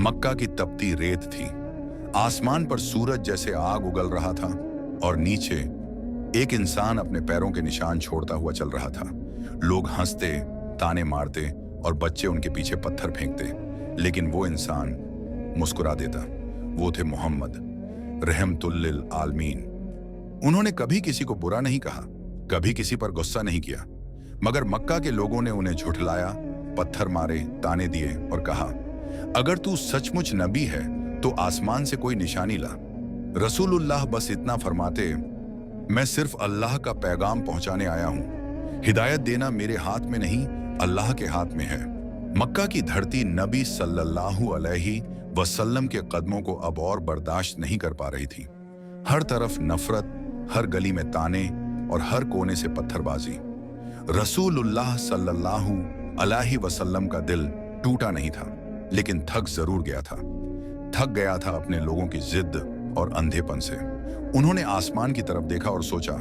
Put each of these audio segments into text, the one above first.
मक्का की तपती रेत थी। आसमान पर सूरज जैसे आग उगल रहा था और नीचे एक इंसान अपने पैरों के निशान छोड़ता हुआ चल रहा था। लोग हंसते, ताने मारते और बच्चे उनके पीछे पत्थर फेंकते, लेकिन वो इंसान मुस्कुरा देता। वो थे मोहम्मद, रहमतुल लिल आलमीन। उन्होंने कभी किसी को बुरा नहीं कहा, कभी किसी पर गुस्सा नहीं किया, मगर मक्का के लोगों ने उन्हें झुठलाया, पत्थर मारे, ताने दिए और कहा, अगर तू सचमुच नबी है तो आसमान से कोई निशानी ला। रसूलुल्लाह बस इतना फरमाते, मैं सिर्फ अल्लाह का पैगाम पहुंचाने आया हूं। हिदायत देना मेरे हाथ में नहीं, अल्लाह के हाथ में है। मक्का की धरती नबी सल्लल्लाहु अलैहि वसल्लम के कदमों को अब और बर्दाश्त नहीं कर पा रही थी। हर तरफ नफरत, हर गली में ताने और हर कोने से पत्थरबाजी। रसूलुल्लाह सल्लल्लाहु अलैहि वसल्लम का दिल टूटा नहीं था, लेकिन थक जरूर गया था। थक गया था अपने लोगों की जिद और अंधेपन से। उन्होंने आसमान की तरफ देखा और सोचा,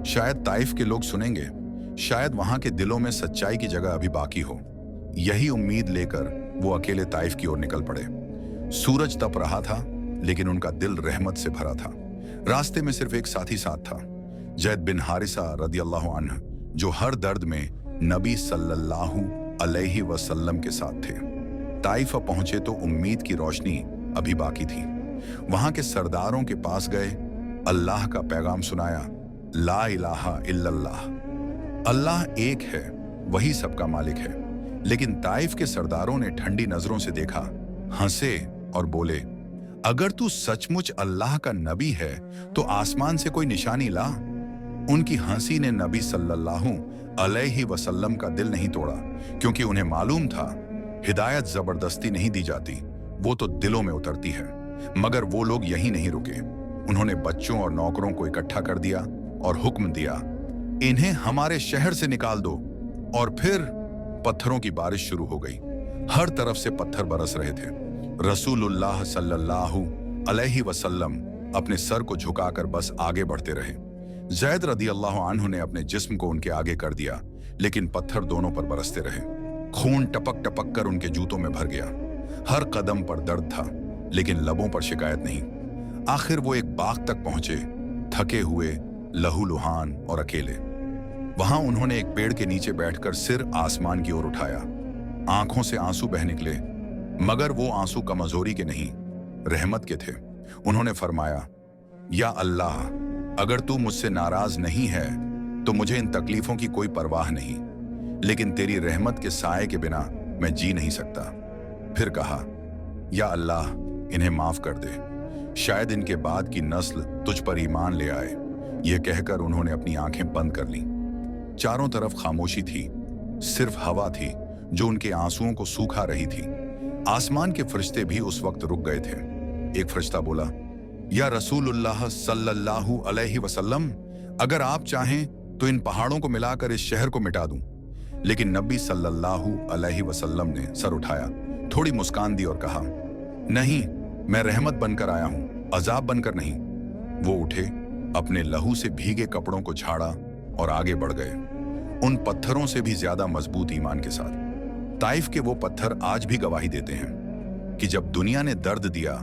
शायद ताइफ के लोग सुनेंगे, शायद वहां के दिलों में सच्चाई की जगह अभी बाकी हो। यही उम्मीद लेकर वो अकेले ताइफ की ओर निकल पड़े। सूरज तप रहा था, लेकिन उनका दिल रहमत से भरा था। रास्ते में सिर्फ एक साथी साथ था, ज़ैद बिन हारिसा रदियल्लाहु अन्हु, जो हर दर्द में नबी सल्लल्लाहु अलैहि वसल्लम के साथ थे। ताइफ पहुंचे तो उम्मीद की रोशनी अभी बाकी थी। वहां के सरदारों के पास गए, अल्लाह का पैगाम सुनाया, ला इलाहा इल्लल्लाह, अल्लाह एक है, वही सबका मालिक है। लेकिन ताइफ के सरदारों ने ठंडी नजरों से देखा, हंसे और बोले, अगर तू सचमुच अल्लाह का नबी है तो आसमान से कोई निशानी ला। उनकी हंसी ने नबी सल्लल्लाहु अलैहि वसल्लम का दिल नहीं तोड़ा, क्योंकि उन्हें मालूम था हिदायत जबरदस्ती नहीं दी जाती, वो तो दिलों में उतरती है। मगर वो लोग यहीं नहीं रुके। उन्होंने बच्चों और नौकरों को इकट्ठा कर दिया और हुक्म दिया, इन्हें हमारे शहर से निकाल दो। और फिर पत्थरों की बारिश शुरू हो गई। हर तरफ से पत्थर बरस रहे थे। रसूलुल्लाह सल्लल्लाहु अलैहि वसल्लम अपने सर को झुकाकर बस आगे बढ़ते रहे। ज़ैद रदियल्लाहु अन्हु ने अपने जिस्म को उनके आगे कर दिया, लेकिन पत्थर दोनों पर बरसते रहे। खून टपक टपक कर उनके जूतों में भर गया। हर कदम पर दर्द था, लेकिन लबों पर शिकायत नहीं। आखिर वो एक बाग तक पहुंचे, थके हुए, लहूलुहान और अकेले। वहां उन्होंने एक पेड़ के नीचे बैठकर सिर आसमान की ओर उठाया। आंखों से आंसू बह निकले, मगर वो आंसू कमजोरी के नहीं, रहमत के थे। उन्होंने फरमाया, या अल्लाह, अगर तू मुझसे नाराज नहीं है तो मुझे इन तकलीफों की कोई परवाह नहीं, लेकिन तेरी रहमत के साए के बिना मैं जी नहीं सकता। फिर कहा, या अल्लाह, इन्हें माफ कर दे, शायद इनके बाद की नस्ल तुझ पर ईमान ले आए। यह कहकर उन्होंने अपनी आंखें बंद कर लीं। चारों तरफ खामोशी थी, सिर्फ हवा थी जो उनके आंसुओं को सूखा रही थी। आसमान के फरिश्ते भी उस वक्त रुक गए थे। एक फरिश्ता बोला, या रसूलुल्लाह सल्लल्लाहु अलैहि वसल्लम, अगर आप चाहें तो इन पहाड़ों को मिलाकर इस शहर को मिटा दूं। लेकिन नबी सल्लल्लाहु अलैहि वसल्लम ने सर उठाया, थोड़ी मुस्कान दी और कहा, नहीं, मैं रहमत बनकर आया हूं, अजाब बनकर नहीं। वो उठे, अपने लहू से भीगे कपड़ों को झाड़ा और आगे बढ़ गए, उन पत्थरों से भी ज्यादा मजबूत ईमान के साथ। ताइफ के वो पत्थर आज भी गवाही देते हैं कि जब दुनिया ने दर्द दिया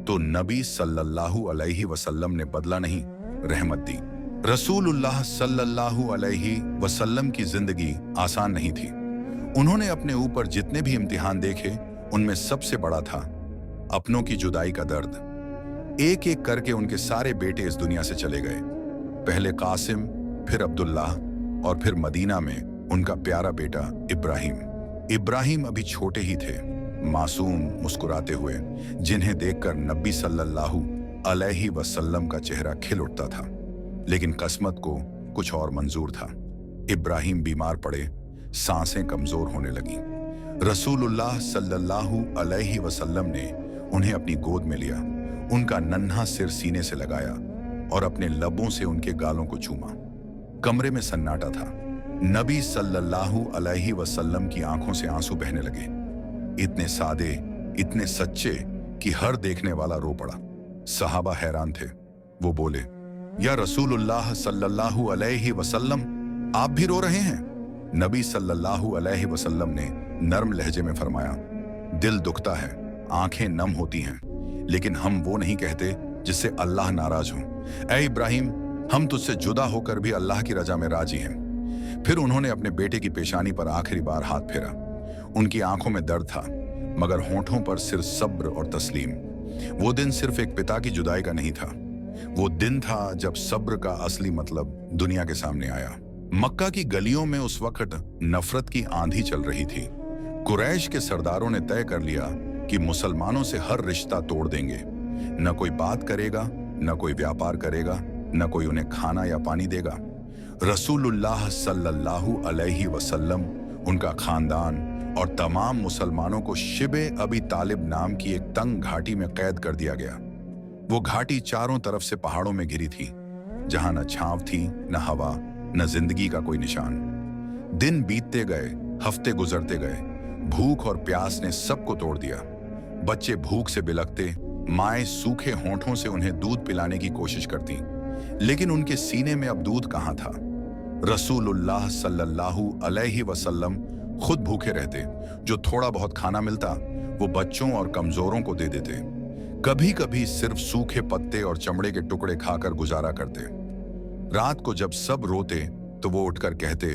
तो नबी सल्लल्लाहु अलैहि वसल्लम ने बदला नहीं, रहमत दी। रसूलुल्लाह सल्लल्लाहु अलैहि वसल्लम की जिंदगी आसान नहीं थी। उन्होंने अपने ऊपर जितने भी इम्तिहान देखे, उनमें सबसे बड़ा था अपनों की जुदाई का दर्द। एक एक करके उनके सारे बेटे इस दुनिया से चले गए। पहले कासिम, फिर अब्दुल्लाह और फिर मदीना में उनका प्यारा बेटा इब्राहिम। इब्राहिम अभी छोटे ही थे, मासूम, मुस्कुराते हुए, जिन्हें देखकर नबी सल्लल्लाहु अलैहि वसल्लम का चेहरा खिल उठता था। लेकिन किस्मत को कुछ और मंजूर था। इब्राहिम बीमार पड़े, सांसें कमजोर होने लगीं। रसूलुल्लाह सल्लल्लाहु अलैहि वसल्लम ने उन्हें अपनी गोद में लिया, उनका नन्हा सिर सीने से लगाया और अपने लबों से उनके गालों को चूमा। कमरे में सन्नाटा था। नबी सल्लल्लाहु अलैहि वसल्लम की आंखों से आंसू बहने लगे, इतने सादे, इतने सच्चे कि हर देखने वाला रो पड़ा। सहाबा हैरान थे। वो बोले, या रसूलुल्लाह सल्लल्लाहु अलैहि वसल्लम, आप भी रो रहे हैं? नबी सल्लल्लाहु अलैहि वसल्लम ने नर्म लहजे में फरमाया, दिल दुखता है, आंखें नम होती हैं, लेकिन हम वो नहीं कहते जिससे अल्लाह नाराज हो। ऐ इब्राहिम, हम तुझसे जुदा होकर भी अल्लाह की रजा में राजी हैं। फिर उन्होंने अपने बेटे की पेशानी पर आखिरी बार हाथ फेरा। उनकी आंखों में दर्द था, मगर होंठों पर सिर्फ सब्र और तस्लीम। वो दिन सिर्फ एक पिता की जुदाई का नहीं था, वो दिन था जब सब्र का असली मतलब दुनिया के सामने आया। मक्का की गलियों में उस वक्त नफरत की आंधी चल रही थी। कुरैश के सरदारों ने तय कर लिया कि मुसलमानों से हर रिश्ता तोड़ देंगे। न कोई बात करेगा, न कोई व्यापार करेगा, न कोई उन्हें खाना या पानी देगा। रसूलुल्लाह सल्लल्लाहु अलैहि वसल्लम, उनका खानदान और तमाम मुसलमानों को शिबे अबी तालिब नाम की एक तंग घाटी में कैद कर दिया गया। वो घाटी चारों तरफ से पहाड़ों में घिरी थी, जहां न छांव थी, न हवा, न जिंदगी का कोई निशान। दिन बीतते गए, हफ्ते गुजरते गए, भूख और प्यास ने सबको तोड़ दिया। बच्चे भूख से बिलखते, माएं सूखे होंठों से उन्हें दूध पिलाने की कोशिश करती, लेकिन उनके सीने में अब दूध कहां था। रसूलुल्लाह सल्लल्लाहु अलैहि वसल्लम खुद भूखे रहते, जो थोड़ा बहुत खाना मिलता वो बच्चों और कमजोरों को दे देते। कभी कभी सिर्फ सूखे पत्ते और चमड़े के टुकड़े खाकर गुजारा करते। रात को जब सब रोते तो वो उठकर कहते,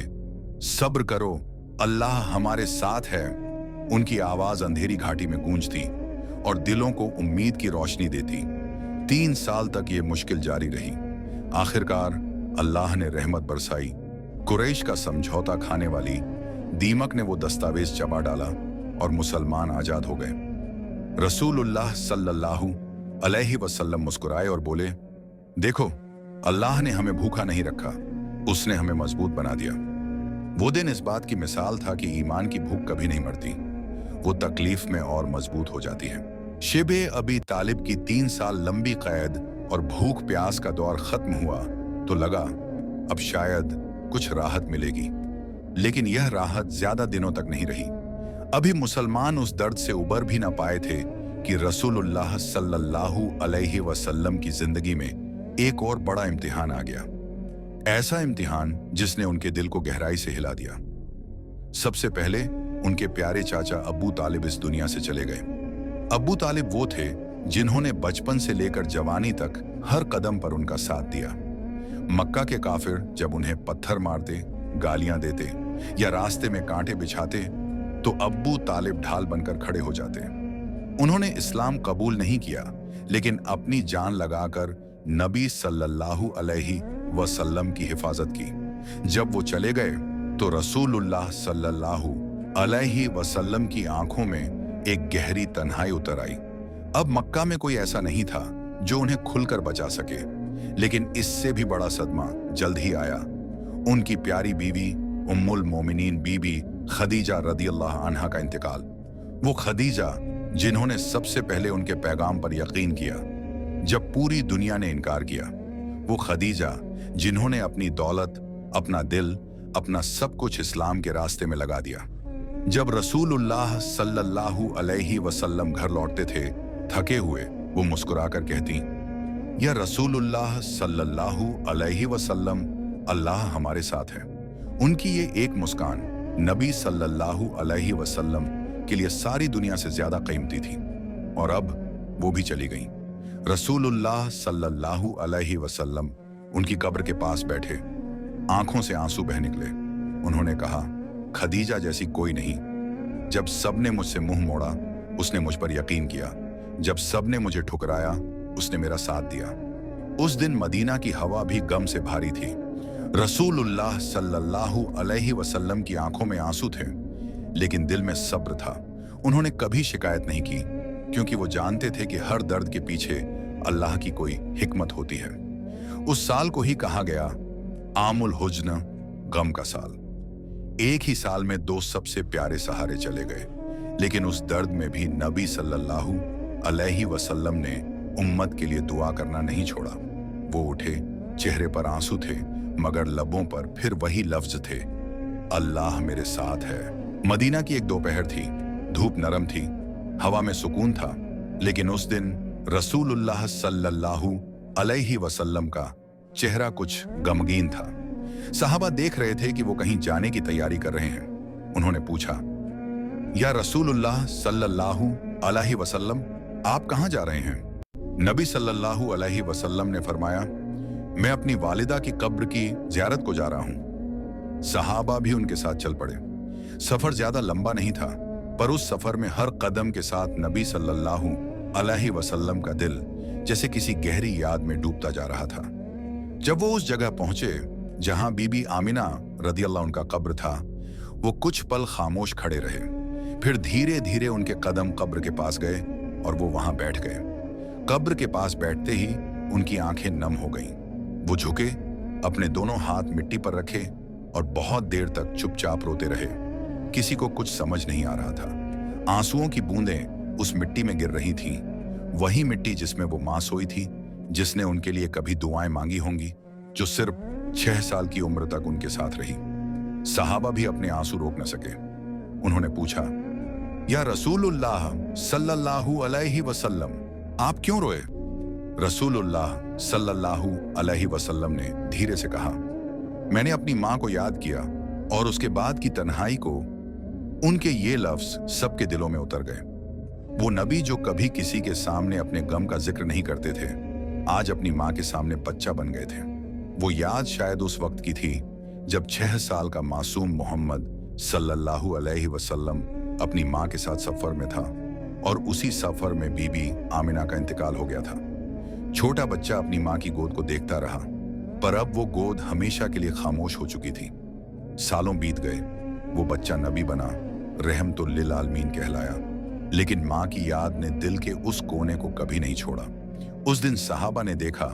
सब्र करो, अल्लाह हमारे साथ है। उनकी आवाज अंधेरी घाटी में गूंजती और दिलों को उम्मीद की रोशनी देती। 3 साल तक ये मुश्किल जारी रही। आखिरकार अल्लाह ने रहमत बरसाई। कुरैश का समझौता खाने वाली दीमक ने वो दस्तावेज चबा डाला और मुसलमान आजाद हो गए। रसूलुल्लाह सल्लल्लाहु अलैहि वसल्लम मुस्कुराए और बोले, देखो, अल्लाह ने हमें भूखा नहीं रखा, उसने हमें मजबूत बना दिया। वो दिन इस बात की मिसाल था कि ईमान की भूख कभी नहीं मरती, वो तकलीफ में और मजबूत हो जाती है। शिबे अबी तालिब की 3 साल लंबी कैद और भूख प्यास का दौर खत्म हुआ तो लगा अब शायद कुछ राहत मिलेगी, लेकिन यह राहत ज्यादा दिनों तक नहीं रही। अभी मुसलमान उस दर्द से उबर भी ना पाए थे कि रसूलुल्लाह सल्लल्लाहु अलैहि वसल्लम की जिंदगी में एक और बड़ा इम्तिहान आ गया। ऐसा इम्तिहान जिसने उनके दिल को गहराई से हिला दिया। सबसे पहले उनके प्यारे चाचा अब्बू तालिब इस दुनिया से चले गए। अब्बू तालिब वो थे जिन्होंने बचपन से लेकर जवानी तक हर कदम पर उनका साथ दिया। मक्का के काफिर जब उन्हें पत्थर मारते, गालियां देते या रास्ते में कांटे बिछाते तो अब्बू तालिब ढाल बनकर खड़े हो जाते। उन्होंने इस्लाम कबूल नहीं किया, लेकिन अपनी जान लगाकर नबी सल्लल्लाहु अलैहि वसल्लम की हिफाजत की। जब वो चले गए तो रसूलुल्लाह सल्लल्लाहु अलैहि वसल्लम की आंखों में एक गहरी तन्हाई उतर आई। अब मक्का में कोई ऐसा नहीं था जो उन्हें खुलकर बचा सके, लेकिन इससे भी बड़ा सदमा जल्द ही आया। उनकी प्यारी बीवी उम्मुल मोमिनीन बीबी खदीजा रदियल्लाहु अन्हा का इंतकाल। वो खदीजा जिन्होंने सबसे पहले उनके पैगाम पर यकीन किया जब पूरी दुनिया ने इनकार किया। वो खदीजा जिन्होंने अपनी दौलत, अपना दिल, अपना सब कुछ इस्लाम के रास्ते में लगा दिया। जब रसूलुल्लाह सल्लल्लाहु अलैहि वसल्लम घर लौटते थे थके हुए, वो मुस्कुराकर कहती, या रसूलुल्लाह सल्लल्लाहु अलैहि वसल्लम, अल्लाह हमारे साथ है। उनकी ये एक मुस्कान नबी सल्लल्लाहु अलैहि वसल्लम के लिए सारी दुनिया से ज्यादा कीमती थी। और अब वो भी चली गईं। रसूलुल्लाह सल्लल्लाहु अलैहि वसल्लम उनकी कब्र के पास बैठे, आंखों से आंसू बह निकले। उन्होंने कहा, खदीजा जैसी कोई नहीं। जब सबने मुझसे मुंह मोड़ा, उसने मुझ पर यकीन किया। जब सबने मुझे ठुकराया, उसने मेरा साथ दिया। उस दिन मदीना की हवा भी गम से भारी थी। रसूलुल्लाह सल्लल्लाहु अलैहि वसल्लम की आंखों में आंसू थे, लेकिन दिल में सब्र था। उन्होंने कभी शिकायत नहीं की, क्योंकि वो जानते थे कि हर दर्द के पीछे अल्लाह की कोई हिकमत होती है। उस साल को ही कहा गया आमुल हुज्न, गम का साल। एक ही साल में 2 सबसे प्यारे सहारे चले गए, लेकिन उस दर्द में भी नबी सल्लल्लाहु अलैहि वसल्लम ने उम्मत के लिए दुआ करना नहीं छोड़ा। वो उठे, चेहरे पर आंसू थे, मगर लबों पर फिर वही लफ्ज थे, अल्लाह मेरे साथ है। मदीना की एक दोपहर थी, धूप नरम थी, हवा में सुकून था, लेकिन उस दिन रसूलुल्लाह सल्लल्लाहु अलैहि वसल्लम का चेहरा कुछ गमगीन था। सहाबा देख रहे थे कि वो कहीं जाने की तैयारी कर रहे हैं। उन्होंने पूछा, या रसूलुल्लाह सल्लल्लाहु अलैहि वसल्लम, आप कहाँ जा रहे हैं? नबी सल्लल्लाहु अलैहि वसल्लम ने फरमाया, मैं अपनी वालिदा की कब्र की ज़ियारत को जा रहा हूँ। सहाबा भी उनके साथ चल पड़े। सफर ज्यादा लंबा नहीं था, पर उस सफर में हर कदम के साथ नबी सल्लल्लाहु अलैहि वसल्लम का दिल जैसे किसी गहरी याद में डूबता जा रहा था। जब वो उस जगह पहुंचे जहां बीबी आमिना रदियल्लाहु उनका कब्र था, वो कुछ पल खामोश खड़े रहे। फिर धीरे धीरे उनके कदम कब्र के पास गए और वो वहां बैठ गए। कब्र के पास बैठते ही उनकी आंखें नम हो गईं। वो झुके, अपने दोनों हाथ मिट्टी पर रखे और बहुत देर तक चुपचाप रोते रहे। किसी को कुछ समझ नहीं आ रहा था। आंसुओं की बूंदें उस मिट्टी में गिर रही थीं, वही मिट्टी जिसमें वो मां सोई थी, जिसने उनके लिए कभी दुआएं मांगी होंगी, जो सिर्फ 6 साल की उम्र तक उनके साथ रही। सहाबा भी अपने आंसू रोक न सके। उन्होंने पूछा, या रसूलुल्लाह सल्लल्लाहु अलैहि वसल्लम, आप क्यों रोए? रसूलुल्लाह सल्लल्लाहु अलैहि वसल्लम ने धीरे से कहा, मैंने अपनी मां को याद किया और उसके बाद की तन्हाई को। उनके ये लफ्ज सबके दिलों में उतर गए। वो नबी जो कभी किसी के सामने अपने गम का जिक्र नहीं करते थे, आज अपनी मां के सामने बच्चा बन गए थे। वो याद शायद उस वक्त की थी जब 6 साल का मासूम मोहम्मद सल्लल्लाहु अलैहि वसल्लम अपनी मां के साथ सफर में था और उसी सफर में बीबी आमिना का इंतकाल हो गया था। छोटा बच्चा अपनी मां की गोद को देखता रहा, पर अब वो गोद हमेशा के लिए खामोश हो चुकी थी। सालों बीत गए, वो बच्चा नबी बना, रहमतुल लिल आलमीन कहलाया, लेकिन मां की याद ने दिल के उस कोने को कभी नहीं छोड़ा। उस दिन सहाबा ने देखा,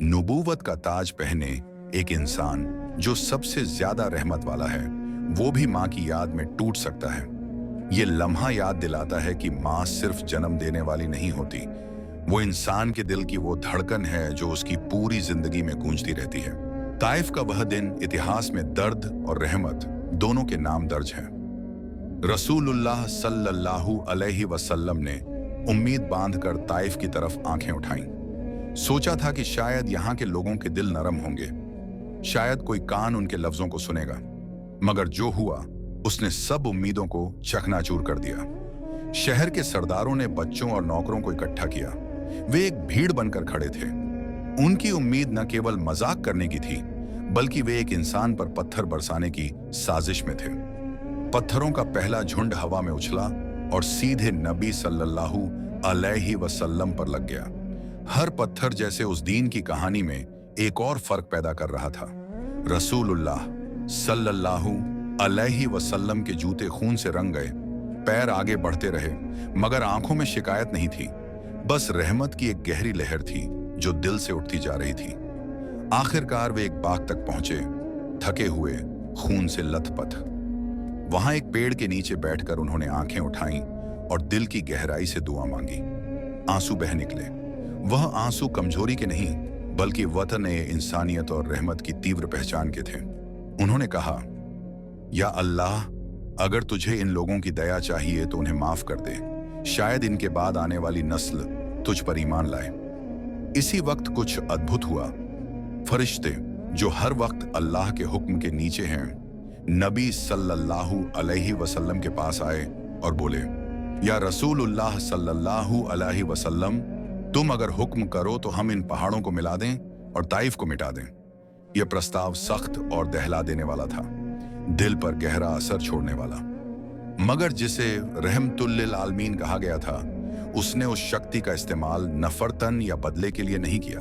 नबूवत का ताज पहने एक इंसान जो सबसे ज्यादा रहमत वाला है, वो भी मां की याद में टूट सकता है। ये लम्हा याद दिलाता है कि मां सिर्फ जन्म देने वाली नहीं होती, वो इंसान के दिल की वो धड़कन है जो उसकी पूरी जिंदगी में गूंजती रहती है। ताइफ का वह दिन इतिहास में दर्द और रहमत दोनों के नाम दर्ज हैं। रसूलुल्लाह सल्लल्लाहु अलैहि वसल्लम ने उम्मीद बांधकर ताइफ की तरफ आंखें उठाईं। सोचा था कि शायद यहाँ के लोगों के दिल नरम होंगे, शायद कोई कान उनके लफ्जों को सुनेगा, मगर जो हुआ उसने सब उम्मीदों को चकनाचूर कर दिया। शहर के सरदारों ने बच्चों और नौकरों को इकट्ठा किया। वे एक भीड़ बनकर खड़े थे। उनकी उम्मीद न केवल मजाक करने की थी, बल्कि वे एक इंसान पर पत्थर बरसाने की साजिश में थे। पत्थरों का पहला झुंड हवा में उछला और सीधे नबी सल्लल्लाहु अलैहि वसल्लम पर लग गया। हर पत्थर जैसे उस दीन की कहानी में एक और फर्क पैदा कर रहा था। रसूलुल्लाह सल्लल्लाहु अलैहि वसल्लम के जूते खून से रंग गए, पैर आगे बढ़ते रहे, मगर आंखों में शिकायत नहीं थी, बस रहमत की एक गहरी लहर थी जो दिल से उठती जा रही थी। आखिरकार वे एक बाग तक पहुंचे, थके हुए, खून से लथपथ। वहां एक पेड़ के नीचे बैठकर उन्होंने आंखें उठाईं और दिल की गहराई से दुआ मांगी। आंसू बह निकले। वह आंसू कमजोरी के नहीं, बल्कि वतन इंसानियत और रहमत की तीव्र पहचान के थे। उन्होंने कहा, या अल्लाह, अगर तुझे इन लोगों की दया चाहिए तो उन्हें माफ कर दे, शायद इनके बाद आने वाली नस्ल तुझ पर ईमान लाए। इसी वक्त कुछ अद्भुत हुआ। फरिश्ते जो हर वक्त अल्लाह के हुक्म के नीचे हैं, नबी सल्लल्लाहु अलैहि वसल्लम के पास आए और बोले, या रसूलुल्लाह सल्लल्लाहु अलैहि वसल्लम, तुम अगर हुक्म करो तो हम इन पहाड़ों को मिला दें और ताइफ को मिटा दें। यह प्रस्ताव सख्त और दहला देने वाला था, दिल पर गहरा असर छोड़ने वाला, मगर जिसे रहमतुल लिल आलमीन कहा गया था, उसने उस शक्ति का इस्तेमाल नफरतन या बदले के लिए नहीं किया।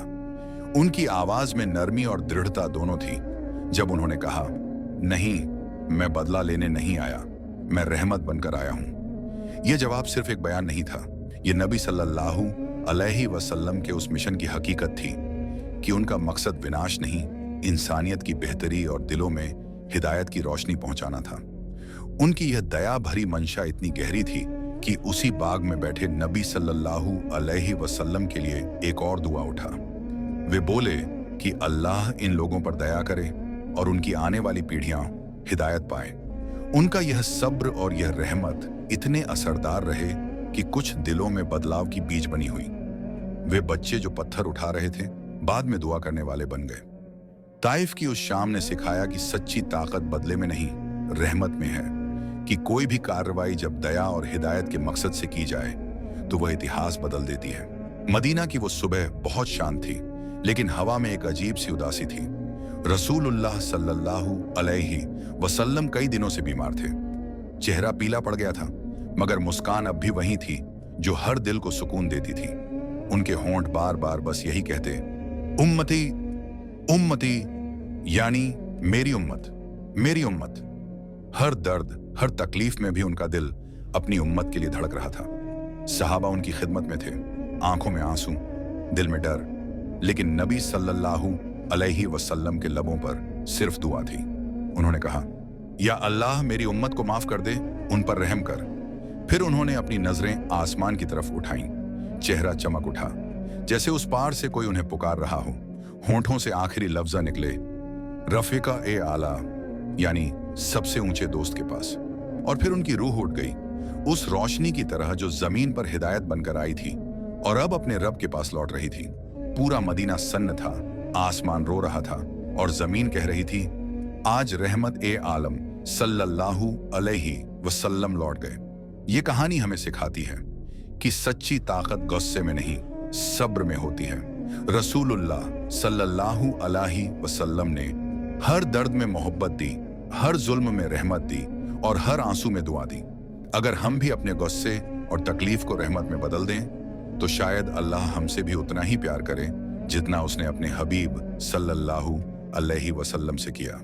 उनकी आवाज में नरमी और दृढ़ता दोनों थी। जब उन्होंने कहा, नहीं, मैं बदला लेने नहीं आया, मैं रहमत बनकर आया हूं, यह जवाब सिर्फ एक बयान नहीं था, यह नबी सल्लल्लाहु अलैहि वसल्लम के उस मिशन की हकीकत थी कि उनका मकसद विनाश नहीं, इंसानियत की बेहतरी और दिलों में हिदायत की रोशनी पहुंचाना था। उनकी यह दया भरी मंशा इतनी गहरी थी कि उसी बाग में बैठे नबी सल्लल्लाहु अलैहि वसल्लम के लिए एक और दुआ उठा। वे बोले कि अल्लाह इन लोगों पर दया करे और उनकी आने वाली पीढ़ियां हिदायत पाए। उनका यह सब्र और यह रहमत इतने असरदार रहे कि कुछ दिलों में बदलाव की बीज बनी हुई। वे बच्चे जो पत्थर उठा रहे थे, बाद में दुआ करने वाले बन गए। ताइफ की उस शाम ने सिखाया कि सच्ची ताकत बदले में नहीं, रहमत में है, कि कोई भी कार्रवाई जब दया और हिदायत के मकसद से की जाए तो वह इतिहास बदल देती है। मदीना की वो सुबह बहुत शांत थी, लेकिन हवा में एक अजीब सी उदासी थी। रसूलुल्लाह सल्लल्लाहु अलैहि वसल्लम कई दिनों से बीमार थे। चेहरा पीला पड़ गया था, मगर मुस्कान अब भी वही थी जो हर दिल को सुकून देती थी। उनके होंठ बार बार बस यही कहते, उम्मती उम्मती, यानी मेरी उम्मत, मेरी उम्मत। हर दर्द, हर तकलीफ में भी उनका दिल अपनी उम्मत के लिए धड़क रहा था। सहाबा उनकी खिदमत में थे, आंखों में आंसू, दिल में डर, लेकिन नबी सल्लल्लाहु अलैहि वसल्लम के लबों पर सिर्फ दुआ थी। उन्होंने कहा, या अल्लाह मेरी उम्मत को माफ कर दे, उन पर रहम कर। फिर उन्होंने अपनी नजरें आसमान की तरफ उठाईं। चेहरा चमक उठा, जैसे उस पार से कोई उन्हें पुकार रहा हो। होंठों से आखिरी लफ्ज़ निकले, रफीका ए आला, यानी सबसे ऊंचे दोस्त के पास। और फिर उनकी रूह उठ गई, उस रोशनी की तरह जो जमीन पर हिदायत बनकर आई थी और अब अपने रब के पास लौट रही थी। पूरा मदीना सन्न था, आसमान रो रहा था और जमीन कह रही थी, आज रहमत ए आलम सल्लल्लाहु अलैहि वसल्लम लौट गए। ये कहानी हमें सिखाती है कि सच्ची ताकत गुस्से में नहीं, सब्र में होती है। रसूलुल्लाह सल्लल्लाहु अलैहि वसल्लम ने हर दर्द में मोहब्बत दी, हर जुल्म में रहमत दी और हर आंसू में दुआ दी। अगर हम भी अपने गुस्से और तकलीफ को रहमत में बदल दें, तो शायद अल्लाह हमसे भी उतना ही प्यार करे जितना उसने अपने हबीब सल्लल्लाहु अलैहि वसल्लम से किया।